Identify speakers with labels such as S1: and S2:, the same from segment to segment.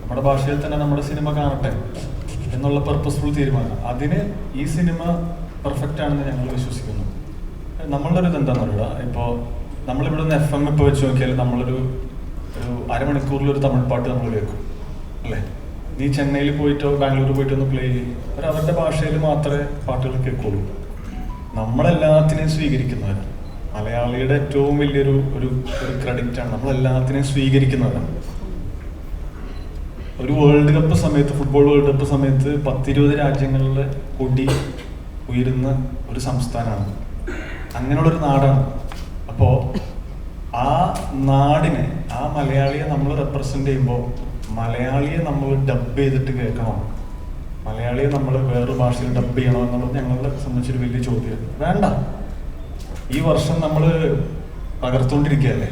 S1: നമ്മുടെ ഭാഷയിൽ തന്നെ നമ്മുടെ സിനിമ കാണട്ടെ എന്നുള്ള പർപ്പസ്ഫുൾ തീരുമാനം. അതിന് ഈ സിനിമ പെർഫെക്റ്റ് ആണെന്ന് ഞങ്ങൾ വിശ്വസിക്കുന്നു. നമ്മളുടെ ഒരു ഇതെന്താണെന്ന് പറയുക, ഇപ്പോൾ നമ്മളിവിടെ നിന്ന് FM ഇപ്പോൾ വെച്ച് നോക്കിയാൽ നമ്മളൊരു അരമണിക്കൂറിലൊരു തമിഴ് പാട്ട് നമ്മൾ കേൾക്കും അല്ലേ. നീ ചെന്നൈയിൽ പോയിട്ടോ ബാംഗ്ലൂർ പോയിട്ടോ ഒന്ന് പ്ലേ ചെയ്യും, അവരുടെ ഭാഷയിൽ മാത്രമേ പാട്ടുകൾ കേൾക്കുള്ളൂ. നമ്മളെല്ലാത്തിനെയും സ്വീകരിക്കുന്നവരാണ്. മലയാളിയുടെ ഏറ്റവും വലിയൊരു ഒരു ക്രെഡിറ്റാണ് നമ്മളെല്ലാത്തിനെയും സ്വീകരിക്കുന്നവരാണ്. ഒരു വേൾഡ് കപ്പ് സമയത്ത്, ഫുട്ബോൾ വേൾഡ് കപ്പ് സമയത്ത് 10-20 രാജ്യങ്ങളിലെ കൊടി ഉയരുന്ന ഒരു സംസ്ഥാനമാണ്, അങ്ങനെയുള്ളൊരു നാടാണ്. അപ്പോൾ ആ നാടിനെ, ആ മലയാളിയെ നമ്മൾ റെപ്രസെൻ്റ് ചെയ്യുമ്പോൾ മലയാളിയെ നമ്മൾ ഡബ് ചെയ്തിട്ട് കേൾക്കണം, മലയാളിയെ നമ്മൾ വേറൊരു ഭാഷയിൽ ഡബ് ചെയ്യണം എന്നുള്ളത് ഞങ്ങളെ സംബന്ധിച്ചൊരു വലിയ ചോദ്യമാണ്. വേണ്ട, ഈ വർഷം നമ്മൾ പകർത്തുകൊണ്ടിരിക്കുകയല്ലേ,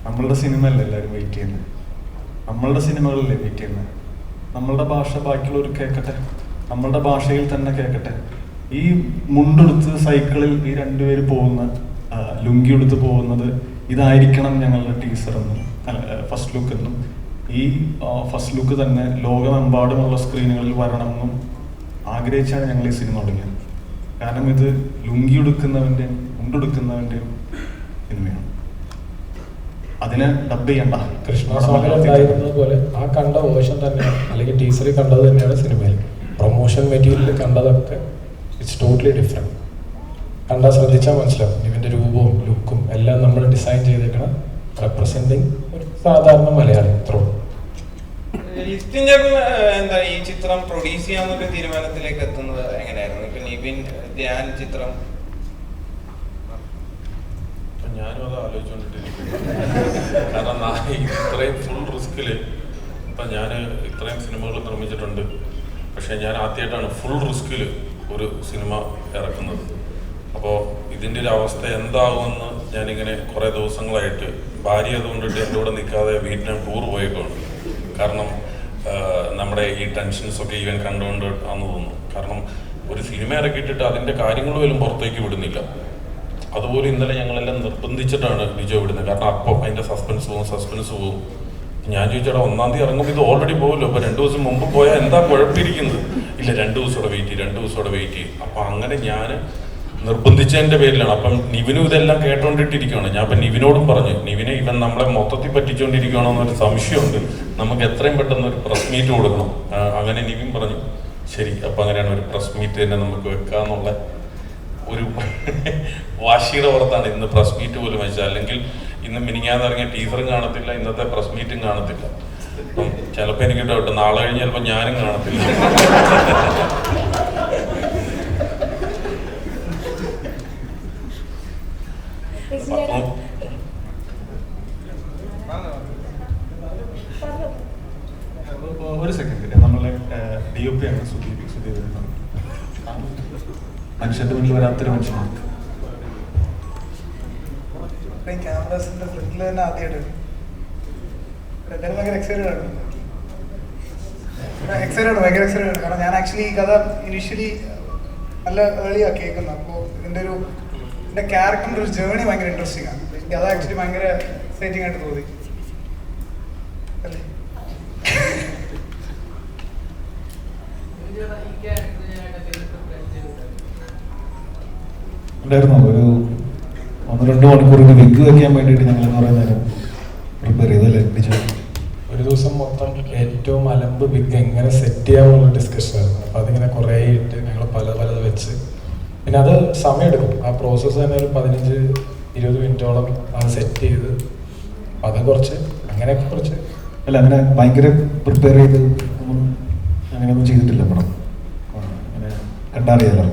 S1: നമ്മളുടെ സിനിമയല്ലേ എല്ലാവരും വെയിറ്റ് ചെയ്യുന്നത്, നമ്മളുടെ സിനിമകളല്ലേ വെയിറ്റ് ചെയ്യുന്നത്. നമ്മളുടെ ഭാഷ ബാക്കിയുള്ളവർ കേൾക്കട്ടെ, നമ്മളുടെ ഭാഷയിൽ തന്നെ കേൾക്കട്ടെ. ഈ മുണ്ടെടുത്ത് സൈക്കിളിൽ ഈ രണ്ടുപേര് പോകുന്ന, ലുങ്കി എടുത്ത് പോകുന്നത് ഇതായിരിക്കണം ഞങ്ങളുടെ ടീസർ എന്നും ഫസ്റ്റ് ലുക്ക് എന്നും, ഈ ഫസ്റ്റ് ലുക്ക് തന്നെ ലോകമെമ്പാടുമുള്ള സ്ക്രീനുകളിൽ വരണം എന്നും ആഗ്രഹിച്ചാണ് ഞങ്ങൾ ഈ സിനിമ തുടങ്ങിയത്. കാരണം ഇത് ലുങ്കി എടുക്കുന്നവൻ്റെയും മുണ്ടെടുക്കുന്നവൻ്റെയും സിനിമയാണ്. അതിനെ ഡബ് ചെയ്യണ്ട.
S2: കൃഷ്ണസ്വാമിയിലുണ്ടായിരുന്നത് പോലെ ആ കണ്ട വേർഷൻ തന്നെ, അല്ലെങ്കിൽ ടീസറിൽ കണ്ടത് തന്നെയാണ് സിനിമയിൽ. പ്രൊമോഷൻ മെറ്റീരിയൽ കണ്ടതൊക്കെ ഇറ്റ്സ് ടോട്ടലി ഡിഫറെൻറ്റ്. കണ്ടാൽ ശ്രദ്ധിച്ചാൽ മനസ്സിലാവും. ഇവൻ്റെ രൂപവും ലുക്കും എല്ലാം നമ്മൾ ഡിസൈൻ ചെയ്തേക്കണം റെപ്രസെൻറ്റിങ് ഒരു സാധാരണ മലയാളി.
S3: എന്താ ഈ ചിത്രം പ്രൊഡ്യൂസ് ചെയ്യാന്നൊരു തീരുമാനത്തിലേക്ക് എത്തുന്നത് എങ്ങനെയായിരുന്നു? ഇപ്പൊ നിവിൻ ധ്യാൻ ചിത്രം
S4: ഞാനും അത് ആലോചിച്ചുകൊണ്ടിട്ടിരിക്കുന്നു. കാരണം ഇത്രയും ഫുൾ റിസ്കിൽ ഇപ്പം ഞാൻ ഇത്രയും സിനിമകൾ നിർമ്മിച്ചിട്ടുണ്ട്, പക്ഷേ ഞാൻ ആദ്യമായിട്ടാണ് ഫുൾ റിസ്കിൽ ഒരു സിനിമ ഇറക്കുന്നത്. അപ്പോൾ ഇതിൻ്റെ ഒരു അവസ്ഥ എന്താകുമെന്ന് ഞാനിങ്ങനെ കുറേ ദിവസങ്ങളായിട്ട് ഭാര്യ അതുകൊണ്ടിട്ട് എൻ്റെ കൂടെ നിൽക്കാതെ വീട്ടിൽ ടൂർ പോയിട്ടുണ്ട്. കാരണം നമ്മുടെ ഈ ടെൻഷൻസൊക്കെ ഈവൻ കണ്ടുകൊണ്ട് ആണെന്ന് തോന്നുന്നു. കാരണം ഒരു സിനിമ ഇറക്കിയിട്ടിട്ട് അതിൻ്റെ കാര്യങ്ങൾ പോലും പുറത്തേക്ക് വിടുന്നില്ല. അതുപോലെ ഇന്നലെ ഞങ്ങളെല്ലാം നിർബന്ധിച്ചിട്ടാണ് ലിജോ വിടുന്നത്. കാരണം അപ്പോൾ അതിൻ്റെ സസ്പെൻസ് പോകും. ഞാൻ ചോദിച്ചാൽ 1-ാം തീയതി ഇറങ്ങുമ്പോൾ ഇത് ഓൾറെഡി പോകുമല്ലോ, അപ്പോൾ 2 ദിവസം മുമ്പ് പോയാൽ എന്താ കുഴപ്പമിരിക്കുന്നത്? ഇല്ല, 2 ദിവസത്തോടെ വെയിറ്റ് ചെയ്യും. അപ്പം അങ്ങനെ ഞാൻ നിർബന്ധിച്ചതിൻ്റെ പേരിലാണ്. അപ്പം നിവിനും ഇതെല്ലാം കേട്ടോണ്ടിട്ടിരിക്കുകയാണ്. ഞാൻ അപ്പം നിവിനോടും പറഞ്ഞു, നിവിനെ ഇവൻ നമ്മളെ മൊത്തത്തിൽ പറ്റിച്ചുകൊണ്ടിരിക്കുകയാണോ എന്നൊരു സംശയമുണ്ട്, നമുക്ക് എത്രയും പെട്ടെന്ന് ഒരു പ്രസ് മീറ്റ് കൊടുക്കണം. അങ്ങനെ നിവിൻ പറഞ്ഞു ശരി, അപ്പം അങ്ങനെയാണ് ഒരു പ്രസ് മീറ്റ് തന്നെ നമുക്ക് വെക്കാന്നുള്ള ഒരു വാശിയുടെ പുറത്താണ് ഇന്ന് പ്രസ് മീറ്റ് പോലും വെച്ചത്. അല്ലെങ്കിൽ ഇന്ന് മിനിങ്ങാന്ന് ഇറങ്ങിയ ടീച്ചറും കാണത്തില്ല, ഇന്നത്തെ പ്രസ് മീറ്റും കാണത്തില്ല. അപ്പം ചിലപ്പോൾ എനിക്ക് ഡൗട്ട്, നാളെ കഴിഞ്ഞ് ചിലപ്പോൾ ഞാനും കാണത്തില്ല.
S1: ഒരു സെക്കൻഡ്, നമ്മളെ DOP ആണ് സുധീർ. മനുഷ്യന്റെ മുന്നിൽ വരാത്തൊരു മനുഷ്യനാണ്.
S5: ക്യാമറാസിന്റെ ഫ്രണ്ടിൽ തന്നെ ആദ്യമായിട്ട് ഭയങ്കര എക്സൈറ്റഡ് ആണ്. കാരണം ഞാൻ ആക്ച്വലി ഈ കഥ ഇനീഷ്യലി നല്ല ഏർലിയാ കേൾക്കുന്നത്. അപ്പോൾ ഇതിന്റെ ക്യാരക്ടറിന്റെ ഒരു ജേർണി ഭയങ്കര ഇൻട്രസ്റ്റിംഗ് ആണ്. എനിക്ക് അത് ആക്ച്വലി ഭയങ്കര എക്സൈറ്റിംഗ് ആയിട്ട് തോന്നി അല്ലേ.
S1: ഉണ്ടായിരുന്നു ഒരു 1-2 മണിക്കൂറിന് വിഗ് വയ്ക്കാൻ വേണ്ടിയിട്ട് ഞങ്ങൾ കുറേ നേരം പ്രിപ്പയർ ചെയ്തല്ലേ.
S2: ഒരു ദിവസം മൊത്തം ഏറ്റവും അലമ്പ് വിഗ് എങ്ങനെ സെറ്റ് ചെയ്യാനുള്ള ഡിസ്കഷനായിരുന്നു. അപ്പോൾ അതിങ്ങനെ കുറേ ഇട്ട് ഞങ്ങൾ പലത് വെച്ച്, പിന്നെ അത് സമയമെടുക്കും. ആ പ്രോസസ്സ് തന്നെ ഒരു 15-20 മിനിറ്റോളം അത് സെറ്റ് ചെയ്ത് അത് അങ്ങനെയൊക്കെ കുറച്ച്
S1: അല്ല, അങ്ങനെ ഭയങ്കര പ്രിപ്പയർ ചെയ്ത് അങ്ങനെയൊന്നും ചെയ്തിട്ടില്ല പടം. അങ്ങനെ കണ്ടറിയാലോ.